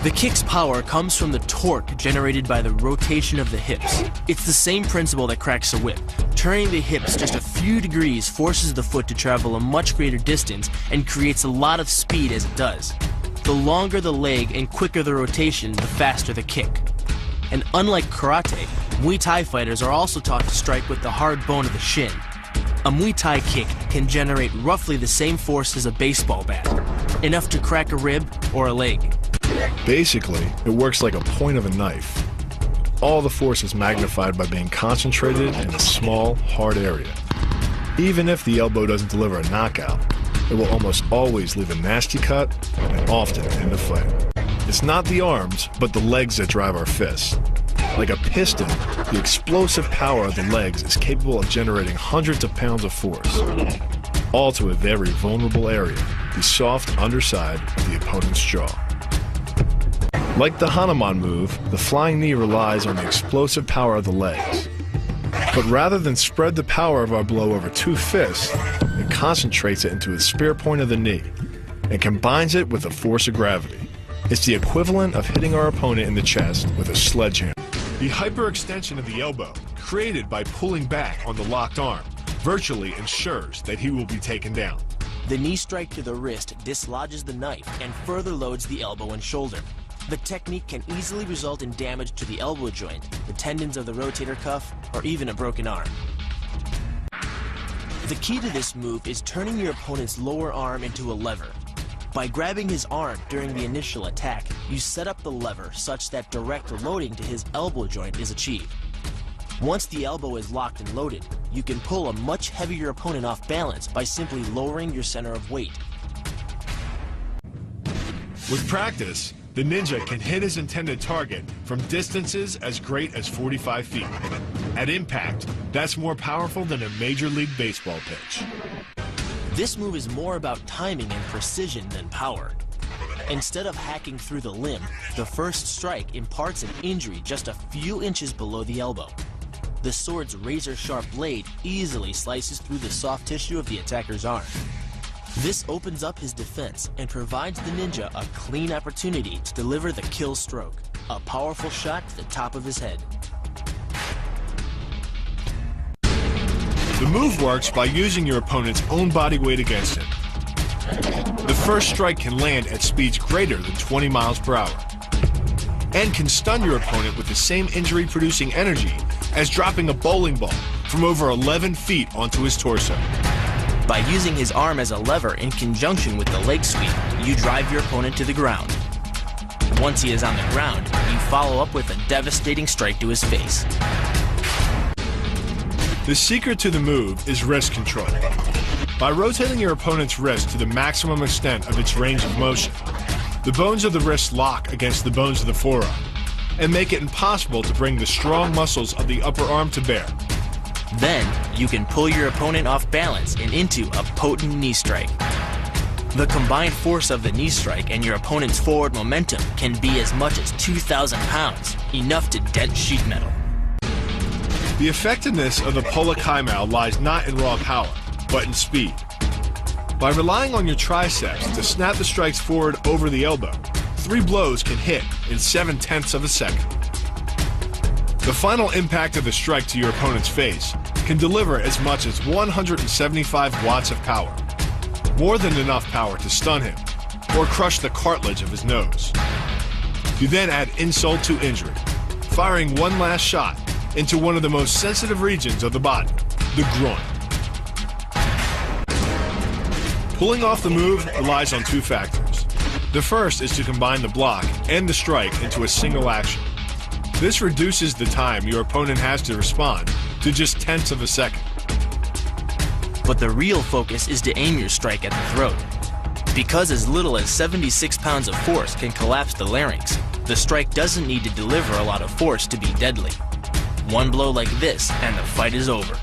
The kick's power comes from the torque generated by the rotation of the hips. It's the same principle that cracks a whip. Turning the hips just a few degrees forces the foot to travel a much greater distance and creates a lot of speed as it does. The longer the leg and quicker the rotation, the faster the kick. And unlike karate, Muay Thai fighters are also taught to strike with the hard bone of the shin. A Muay Thai kick can generate roughly the same force as a baseball bat, enough to crack a rib or a leg. Basically, it works like a point of a knife. All the force is magnified by being concentrated in a small, hard area. Even if the elbow doesn't deliver a knockout, it will almost always leave a nasty cut and often end the fight. It's not the arms, but the legs that drive our fists. Like a piston, the explosive power of the legs is capable of generating hundreds of pounds of force, all to a very vulnerable area, the soft underside of the opponent's jaw. Like the Hanuman move, the flying knee relies on the explosive power of the legs. But rather than spread the power of our blow over two fists, it concentrates it into a spear point of the knee and combines it with the force of gravity. It's the equivalent of hitting our opponent in the chest with a sledgehammer. The hyperextension of the elbow, created by pulling back on the locked arm, virtually ensures that he will be taken down. The knee strike to the wrist dislodges the knife and further loads the elbow and shoulder. The technique can easily result in damage to the elbow joint, the tendons of the rotator cuff, or even a broken arm. The key to this move is turning your opponent's lower arm into a lever. By grabbing his arm during the initial attack, you set up the lever such that direct loading to his elbow joint is achieved. Once the elbow is locked and loaded, you can pull a much heavier opponent off balance by simply lowering your center of weight. With practice, the ninja can hit his intended target from distances as great as 45 feet. At impact, that's more powerful than a Major League Baseball pitch. This move is more about timing and precision than power. Instead of hacking through the limb, the first strike imparts an injury just a few inches below the elbow. The sword's razor-sharp blade easily slices through the soft tissue of the attacker's arm. This opens up his defense and provides the ninja a clean opportunity to deliver the kill stroke, a powerful shot to the top of his head. The move works by using your opponent's own body weight against him. The first strike can land at speeds greater than 20 miles per hour and can stun your opponent with the same injury-producing energy as dropping a bowling ball from over 11 feet onto his torso. By using his arm as a lever in conjunction with the leg sweep, you drive your opponent to the ground. Once he is on the ground, you follow up with a devastating strike to his face. The secret to the move is wrist control. By rotating your opponent's wrist to the maximum extent of its range of motion, the bones of the wrist lock against the bones of the forearm and make it impossible to bring the strong muscles of the upper arm to bear. Then, you can pull your opponent off balance and into a potent knee strike. The combined force of the knee strike and your opponent's forward momentum can be as much as 2,000 pounds, enough to dent sheet metal. The effectiveness of the Pola Kaimao lies not in raw power, but in speed. By relying on your triceps to snap the strikes forward over the elbow, 3 blows can hit in 7/10 of a second. The final impact of the strike to your opponent's face can deliver as much as 175 watts of power, more than enough power to stun him or crush the cartilage of his nose. You then add insult to injury, firing one last shot into one of the most sensitive regions of the body, the groin. Pulling off the move relies on 2 factors. The first is to combine the block and the strike into a single action. This reduces the time your opponent has to respond to just 1/10 of a second. But the real focus is to aim your strike at the throat. Because as little as 76 pounds of force can collapse the larynx, the strike doesn't need to deliver a lot of force to be deadly. One blow like this and the fight is over.